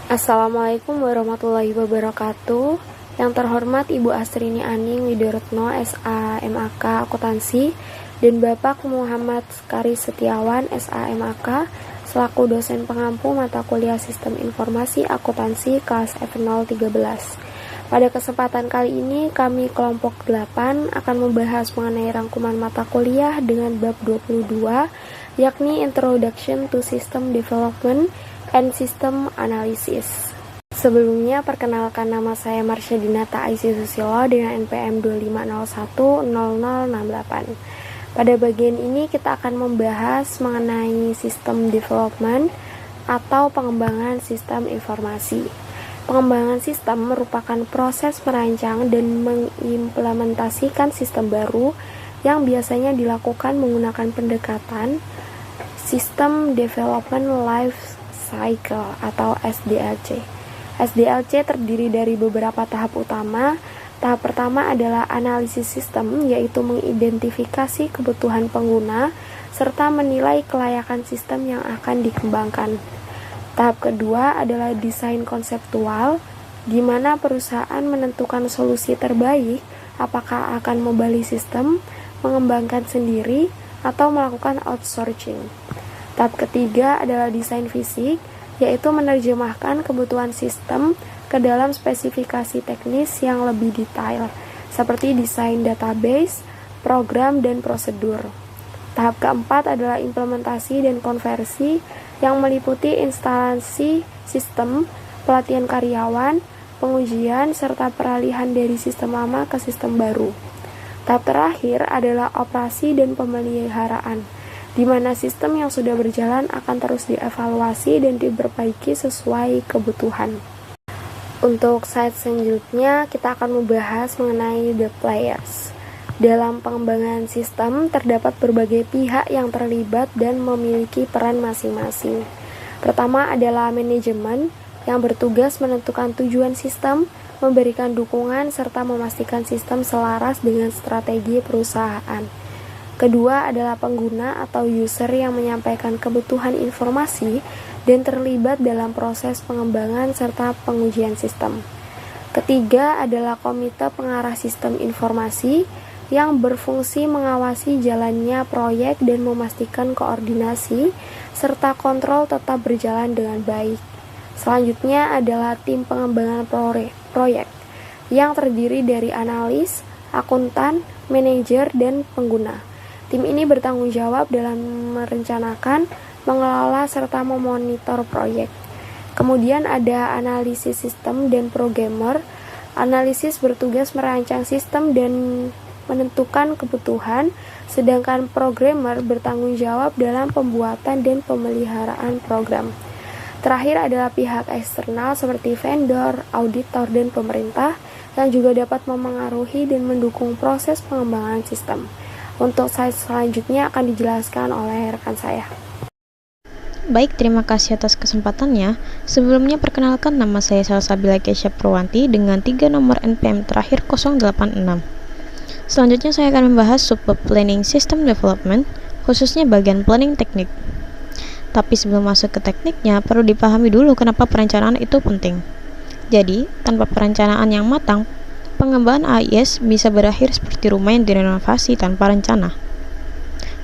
Assalamualaikum warahmatullahi wabarakatuh. Yang terhormat Ibu Astrini Aning Widoretno, SAMAK Akuntansi, dan Bapak Muhammad Kari Setiawan, SAMAK, selaku dosen pengampu mata kuliah Sistem Informasi Akuntansi kelas F013. Pada kesempatan kali ini, kami kelompok 8 akan membahas mengenai rangkuman mata kuliah dengan bab 22, yakni Introduction to System Development and System Analysis. Sebelumnya, perkenalkan nama saya Marsha Dinata Aisy Susilo dengan NPM 25010068. Pada bagian ini kita akan membahas mengenai sistem development atau pengembangan sistem informasi. Pengembangan sistem merupakan proses merancang dan mengimplementasikan sistem baru yang biasanya dilakukan menggunakan pendekatan System Development Life Cycle atau SDLC. SDLC terdiri dari beberapa tahap utama. Tahap pertama adalah analisis sistem, yaitu mengidentifikasi kebutuhan pengguna serta menilai kelayakan sistem yang akan dikembangkan. Tahap kedua adalah desain konseptual, di mana perusahaan menentukan solusi terbaik, apakah akan membeli sistem, mengembangkan sendiri, atau melakukan outsourcing. Tahap ketiga adalah desain fisik, yaitu menerjemahkan kebutuhan sistem ke dalam spesifikasi teknis yang lebih detail, seperti desain database, program, dan prosedur. Tahap keempat adalah implementasi dan konversi yang meliputi instalasi sistem, pelatihan karyawan, pengujian, serta peralihan dari sistem lama ke sistem baru. Tahap terakhir adalah operasi dan pemeliharaan, di mana sistem yang sudah berjalan akan terus dievaluasi dan diperbaiki sesuai kebutuhan. Untuk slide selanjutnya, kita akan membahas mengenai the players. Dalam pengembangan sistem, terdapat berbagai pihak yang terlibat dan memiliki peran masing-masing. Pertama adalah manajemen, yang bertugas menentukan tujuan sistem, memberikan dukungan, serta memastikan sistem selaras dengan strategi perusahaan. Kedua adalah pengguna atau user yang menyampaikan kebutuhan informasi dan terlibat dalam proses pengembangan serta pengujian sistem. Ketiga adalah komite pengarah sistem informasi yang berfungsi mengawasi jalannya proyek dan memastikan koordinasi serta kontrol tetap berjalan dengan baik. Selanjutnya adalah tim pengembangan proyek yang terdiri dari analis, akuntan, manajer, dan pengguna. Tim ini bertanggung jawab dalam merencanakan, mengelola, serta memonitor proyek. Kemudian ada analisis sistem dan programmer. Analisis bertugas merancang sistem dan menentukan kebutuhan, sedangkan programmer bertanggung jawab dalam pembuatan dan pemeliharaan program. Terakhir adalah pihak eksternal seperti vendor, auditor, dan pemerintah yang juga dapat memengaruhi dan mendukung proses pengembangan sistem. Untuk slide selanjutnya akan dijelaskan oleh rekan saya. Baik, terima kasih atas kesempatannya. Sebelumnya perkenalkan, nama saya Salsabila Kesha Purwanti dengan 3 nomor NPM terakhir 086. Selanjutnya saya akan membahas subbab planning system development, khususnya bagian planning teknik. Tapi sebelum masuk ke tekniknya, perlu dipahami dulu kenapa perencanaan itu penting. Jadi, tanpa perencanaan yang matang, pengembangan AIS bisa berakhir seperti rumah yang direnovasi tanpa rencana.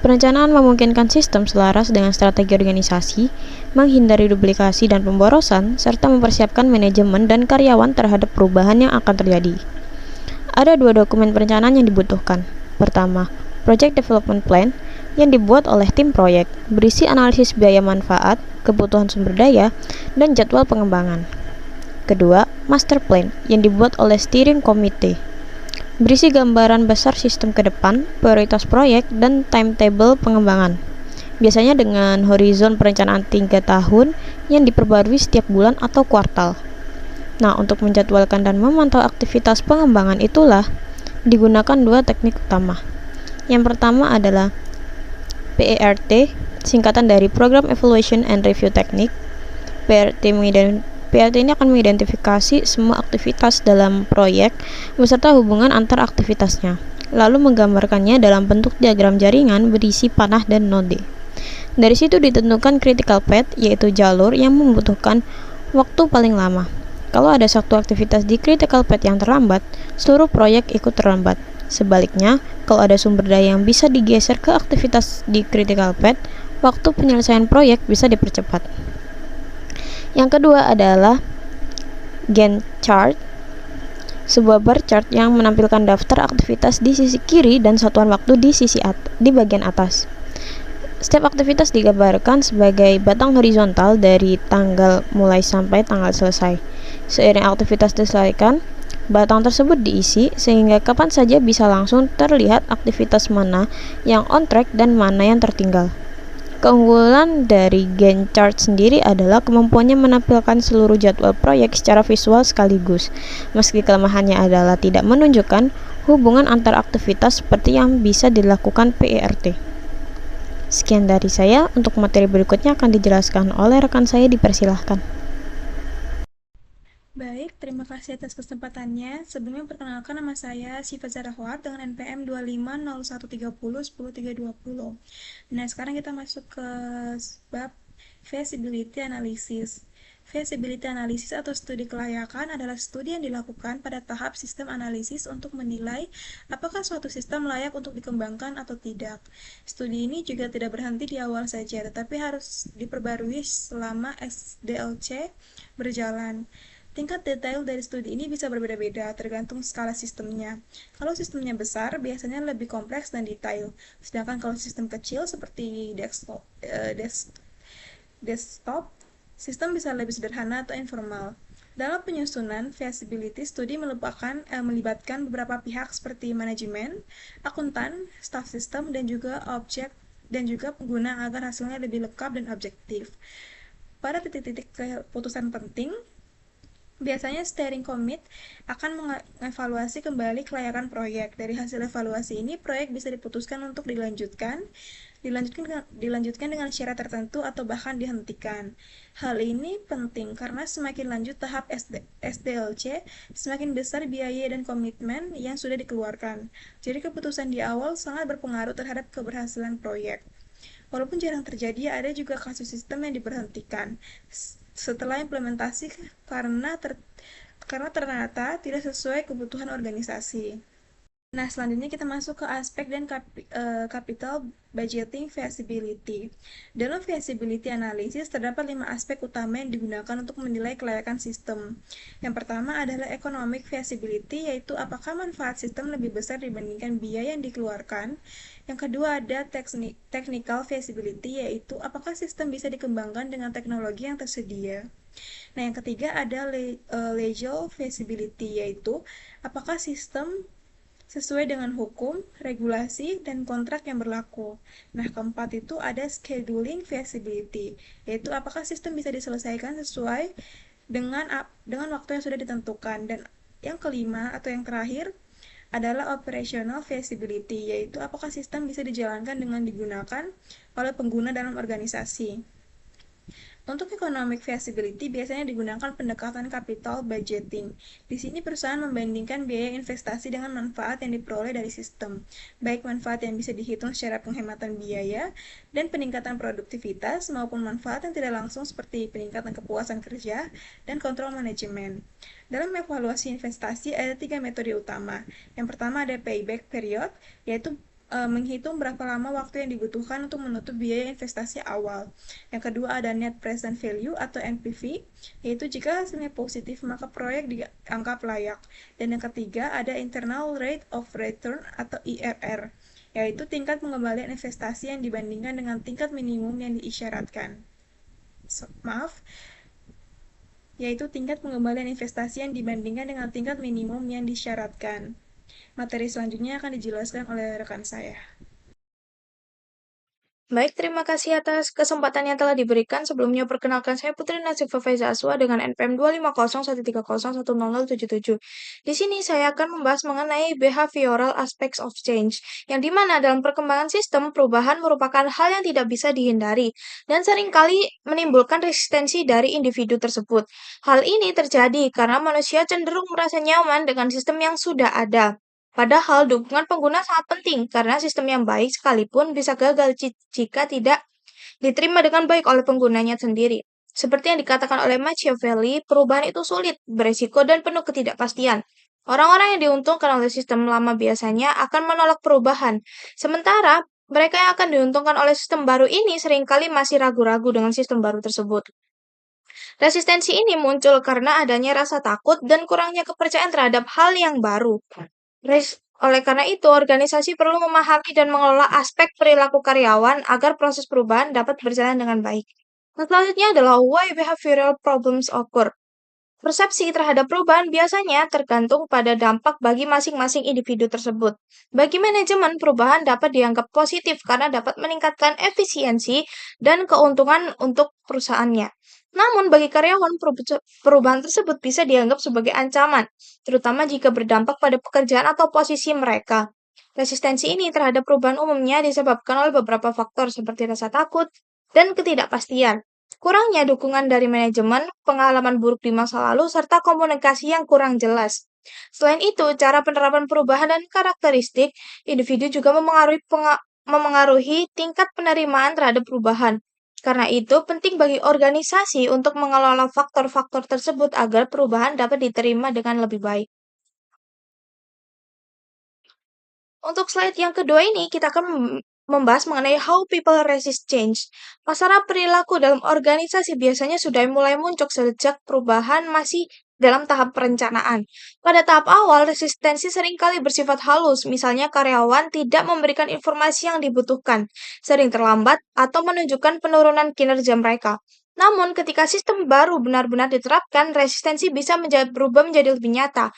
Perencanaan memungkinkan sistem selaras dengan strategi organisasi, menghindari duplikasi dan pemborosan, serta mempersiapkan manajemen dan karyawan terhadap perubahan yang akan terjadi. Ada 2 dokumen perencanaan yang dibutuhkan. Pertama, Project Development Plan yang dibuat oleh tim proyek, berisi analisis biaya manfaat, kebutuhan sumber daya, dan jadwal pengembangan. Kedua, Master Plan yang dibuat oleh Steering Committee, berisi gambaran besar sistem ke depan, prioritas proyek, dan timetable pengembangan. Biasanya dengan horizon perencanaan 3 tahun yang diperbarui setiap bulan atau kuartal. Nah, untuk menjadwalkan dan memantau aktivitas pengembangan itulah digunakan 2 teknik utama. Yang pertama adalah PERT, singkatan dari Program Evaluation and Review Technique. PRT ini akan mengidentifikasi semua aktivitas dalam proyek beserta hubungan antar aktivitasnya, lalu menggambarkannya dalam bentuk diagram jaringan berisi panah dan node. Dari situ ditentukan critical path, yaitu jalur yang membutuhkan Waktu paling lama. Kalau ada satu aktivitas di critical path yang terlambat, seluruh proyek ikut terlambat. Sebaliknya, kalau ada sumber daya yang bisa digeser ke aktivitas di critical path, waktu penyelesaian proyek bisa dipercepat. Yang kedua adalah Gantt chart, sebuah bar chart yang menampilkan daftar aktivitas di sisi kiri dan satuan waktu di bagian atas. Setiap aktivitas digambarkan sebagai batang horizontal dari tanggal mulai sampai tanggal selesai. Seiring aktivitas diselesaikan, batang tersebut diisi sehingga kapan saja bisa langsung terlihat aktivitas mana yang on track dan mana yang tertinggal. Keunggulan dari Gantt chart sendiri adalah kemampuannya menampilkan seluruh jadwal proyek secara visual sekaligus, meski kelemahannya adalah tidak menunjukkan hubungan antar aktivitas seperti yang bisa dilakukan PERT. Sekian dari saya, untuk materi berikutnya akan dijelaskan oleh rekan saya, dipersilahkan. Baik, terima kasih atas kesempatannya. Sebelumnya perkenalkan, nama saya Syifa Zarahwat dengan NPM 250130100320. Nah, sekarang kita masuk ke bab feasibility analysis. Feasibility analysis atau studi kelayakan adalah studi yang dilakukan pada tahap sistem analisis untuk menilai apakah suatu sistem layak untuk dikembangkan atau tidak. Studi ini juga tidak berhenti di awal saja, tetapi harus diperbarui selama SDLC berjalan. Tingkat detail dari studi ini bisa berbeda-beda tergantung skala sistemnya. Kalau sistemnya besar, biasanya lebih kompleks dan detail. Sedangkan kalau sistem kecil seperti desktop, sistem bisa lebih sederhana atau informal. Dalam penyusunan feasibility studi melibatkan beberapa pihak seperti manajemen, akuntan, staf sistem, dan juga pengguna agar hasilnya lebih lengkap dan objektif. Pada titik-titik keputusan penting, biasanya steering committee akan mengevaluasi kembali kelayakan proyek. Dari hasil evaluasi ini, proyek bisa diputuskan untuk dilanjutkan dengan syarat tertentu atau bahkan dihentikan. Hal ini penting karena semakin lanjut tahap SDLC, semakin besar biaya dan komitmen yang sudah dikeluarkan. Jadi keputusan di awal sangat berpengaruh terhadap keberhasilan proyek. Walaupun jarang terjadi, ada juga kasus sistem yang diberhentikan setelah implementasi karena ternyata tidak sesuai kebutuhan organisasi. Nah, selanjutnya kita masuk ke aspek dan capital budgeting feasibility. Dalam feasibility analysis terdapat 5 aspek utama yang digunakan untuk menilai kelayakan sistem. Yang pertama adalah economic feasibility, yaitu apakah manfaat sistem lebih besar dibandingkan biaya yang dikeluarkan. Yang kedua ada technical feasibility, yaitu apakah sistem bisa dikembangkan dengan teknologi yang tersedia. Nah, yang ketiga ada legal feasibility, yaitu apakah sistem sesuai dengan hukum, regulasi, dan kontrak yang berlaku. Nah, keempat itu ada scheduling feasibility, yaitu apakah sistem bisa diselesaikan sesuai dengan waktu yang sudah ditentukan. Dan yang kelima atau yang terakhir adalah operational feasibility, yaitu apakah sistem bisa dijalankan dengan digunakan oleh pengguna dalam organisasi. Untuk economic feasibility biasanya digunakan pendekatan capital budgeting. Di sini perusahaan membandingkan biaya investasi dengan manfaat yang diperoleh dari sistem, baik manfaat yang bisa dihitung secara penghematan biaya dan peningkatan produktivitas maupun manfaat yang tidak langsung seperti peningkatan kepuasan kerja dan kontrol manajemen. Dalam evaluasi investasi ada 3 metode utama. Yang pertama ada payback period, yaitu menghitung berapa lama waktu yang dibutuhkan untuk menutup biaya investasi awal. Yang kedua ada net present value atau NPV, yaitu jika hasilnya positif maka proyek dianggap layak. Dan yang ketiga ada internal rate of return atau IRR, yaitu tingkat pengembalian investasi yang dibandingkan dengan tingkat minimum yang diisyaratkan. Yaitu tingkat pengembalian investasi yang dibandingkan dengan tingkat minimum yang disyaratkan. Materi selanjutnya akan dijelaskan oleh rekan saya. Baik, terima kasih atas kesempatan yang telah diberikan. Sebelumnya perkenalkan saya Putri Nasifa Faiza Aswa dengan NPM 25013010077. Di sini saya akan membahas mengenai behavioral aspects of change, yang dimana dalam perkembangan sistem, perubahan merupakan hal yang tidak bisa dihindari dan seringkali menimbulkan resistensi dari individu tersebut. Hal ini terjadi karena manusia cenderung merasa nyaman dengan sistem yang sudah ada. Padahal dukungan pengguna sangat penting karena sistem yang baik sekalipun bisa gagal jika tidak diterima dengan baik oleh penggunanya sendiri. Seperti yang dikatakan oleh Machiavelli, perubahan itu sulit, beresiko, dan penuh ketidakpastian. Orang-orang yang diuntungkan oleh sistem lama biasanya akan menolak perubahan, sementara mereka yang akan diuntungkan oleh sistem baru ini seringkali masih ragu-ragu dengan sistem baru tersebut. Resistensi ini muncul karena adanya rasa takut dan kurangnya kepercayaan terhadap hal yang baru. Oleh karena itu, organisasi perlu memahami dan mengelola aspek perilaku karyawan agar proses perubahan dapat berjalan dengan baik. Selanjutnya adalah why behavioral problems occur. Persepsi terhadap perubahan biasanya tergantung pada dampak bagi masing-masing individu tersebut. Bagi manajemen, perubahan dapat dianggap positif karena dapat meningkatkan efisiensi dan keuntungan untuk perusahaannya. Namun, bagi karyawan, perubahan tersebut bisa dianggap sebagai ancaman, terutama jika berdampak pada pekerjaan atau posisi mereka. Resistensi ini terhadap perubahan umumnya disebabkan oleh beberapa faktor seperti rasa takut dan ketidakpastian. Kurangnya dukungan dari manajemen, pengalaman buruk di masa lalu, serta komunikasi yang kurang jelas. Selain itu, cara penerapan perubahan dan karakteristik individu juga memengaruhi tingkat penerimaan terhadap perubahan. Karena itu, penting bagi organisasi untuk mengelola faktor-faktor tersebut agar perubahan dapat diterima dengan lebih baik. Untuk slide yang kedua ini, kita akan membahas mengenai how people resist change. Masalah perilaku dalam organisasi biasanya sudah mulai muncul sejak perubahan masih dalam tahap perencanaan. Pada tahap awal, resistensi seringkali bersifat halus, misalnya karyawan tidak memberikan informasi yang dibutuhkan, sering terlambat, atau menunjukkan penurunan kinerja mereka. Namun, ketika sistem baru benar-benar diterapkan, resistensi bisa berubah menjadi lebih nyata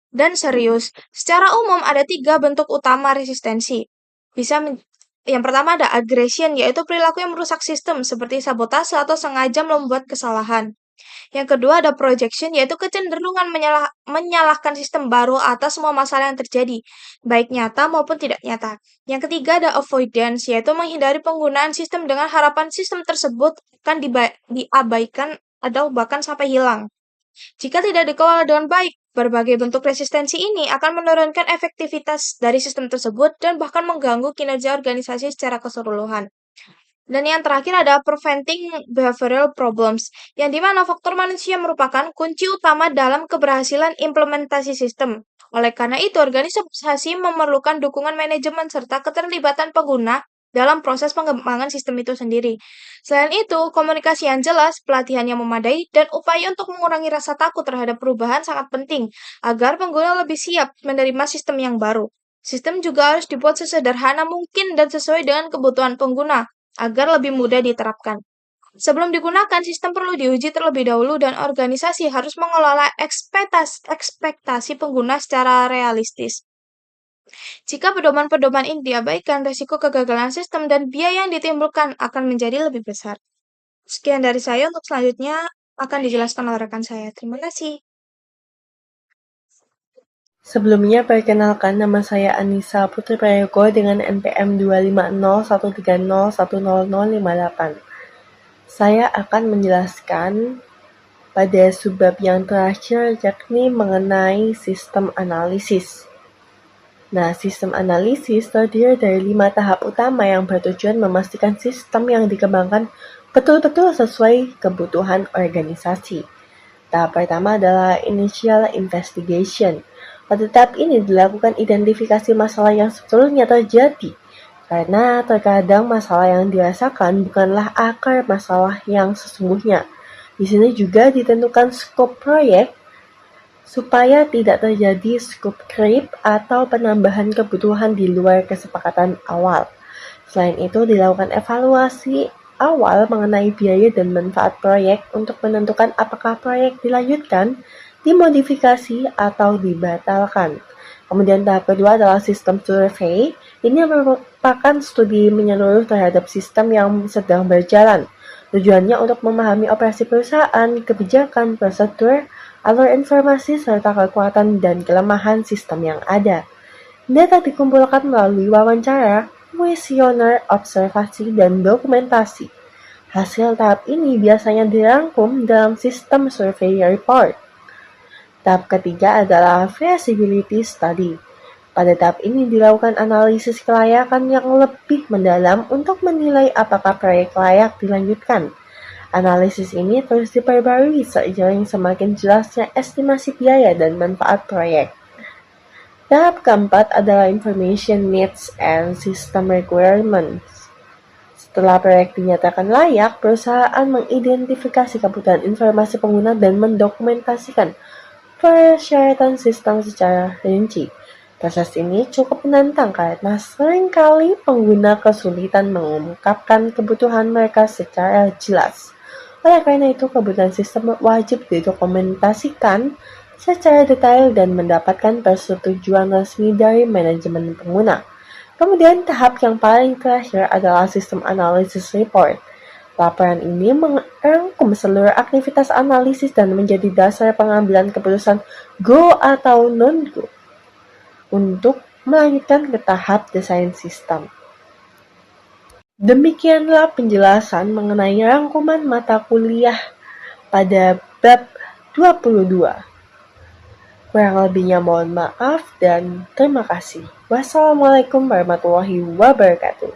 dan serius. Secara umum, ada 3 bentuk utama resistensi. Yang pertama ada aggression, yaitu perilaku yang merusak sistem, seperti sabotase atau sengaja membuat kesalahan. Yang kedua ada projection, yaitu kecenderungan menyalahkan sistem baru atas semua masalah yang terjadi, baik nyata maupun tidak nyata. Yang ketiga ada avoidance, yaitu menghindari penggunaan sistem dengan harapan sistem tersebut akan diabaikan atau bahkan sampai hilang. Jika tidak dikelola dengan baik, berbagai bentuk resistensi ini akan menurunkan efektivitas dari sistem tersebut dan bahkan mengganggu kinerja organisasi secara keseluruhan. Dan yang terakhir ada preventing behavioral problems, yang dimana faktor manusia merupakan kunci utama dalam keberhasilan implementasi sistem. Oleh karena itu, organisasi memerlukan dukungan manajemen serta keterlibatan pengguna dalam proses pengembangan sistem itu sendiri. Selain itu, komunikasi yang jelas, pelatihan yang memadai, dan upaya untuk mengurangi rasa takut terhadap perubahan sangat penting agar pengguna lebih siap menerima sistem yang baru. Sistem juga harus dibuat sesederhana mungkin dan sesuai dengan kebutuhan pengguna agar lebih mudah diterapkan. Sebelum digunakan, sistem perlu diuji terlebih dahulu dan organisasi harus mengelola ekspektasi pengguna secara realistis. Jika pedoman-pedoman ini diabaikan, risiko kegagalan sistem dan biaya yang ditimbulkan akan menjadi lebih besar. Sekian dari saya, untuk selanjutnya akan dijelaskan oleh rekan saya. Terima kasih. Sebelumnya, perkenalkan nama saya Anissa Putri Prayogo dengan NPM 25013010058. Saya akan menjelaskan pada subbab yang terakhir, yakni mengenai sistem analisis. Nah, sistem analisis terdiri dari 5 tahap utama yang bertujuan memastikan sistem yang dikembangkan betul-betul sesuai kebutuhan organisasi. Tahap pertama adalah initial investigation. Pada tahap ini dilakukan identifikasi masalah yang sebetulnya terjadi, karena terkadang masalah yang dirasakan bukanlah akar masalah yang sesungguhnya. Di sini juga ditentukan skop proyek, supaya tidak terjadi scope creep atau penambahan kebutuhan di luar kesepakatan awal. Selain itu, dilakukan evaluasi awal mengenai biaya dan manfaat proyek untuk menentukan apakah proyek dilanjutkan, dimodifikasi, atau dibatalkan. Kemudian tahap kedua adalah sistem survei. Ini merupakan studi menyeluruh terhadap sistem yang sedang berjalan. Tujuannya untuk memahami operasi perusahaan, kebijakan, prosedur, alur informasi, serta kekuatan dan kelemahan sistem yang ada. Data dikumpulkan melalui wawancara, kuesioner, observasi, dan dokumentasi. Hasil tahap ini biasanya dirangkum dalam sistem survey report. Tahap ketiga adalah feasibility study. Pada tahap ini dilakukan analisis kelayakan yang lebih mendalam untuk menilai apakah proyek layak dilanjutkan. Analisis ini terus diperbarui seiring semakin jelasnya estimasi biaya dan manfaat proyek. Tahap keempat adalah Information Needs and System Requirements. Setelah proyek dinyatakan layak, perusahaan mengidentifikasi kebutuhan informasi pengguna dan mendokumentasikan persyaratan sistem secara rinci. Proses ini cukup menantang karena seringkali pengguna kesulitan mengungkapkan kebutuhan mereka secara jelas. Oleh karena itu, kebutuhan sistem wajib didokumentasikan secara detail dan mendapatkan persetujuan resmi dari manajemen pengguna. Kemudian tahap yang paling terakhir adalah sistem analisis report. Laporan ini merangkum seluruh aktivitas analisis dan menjadi dasar pengambilan keputusan go atau non-go untuk melanjutkan ke tahap desain sistem. Demikianlah penjelasan mengenai rangkuman mata kuliah pada bab 22. Kurang lebihnya mohon maaf dan terima kasih. Wassalamualaikum warahmatullahi wabarakatuh.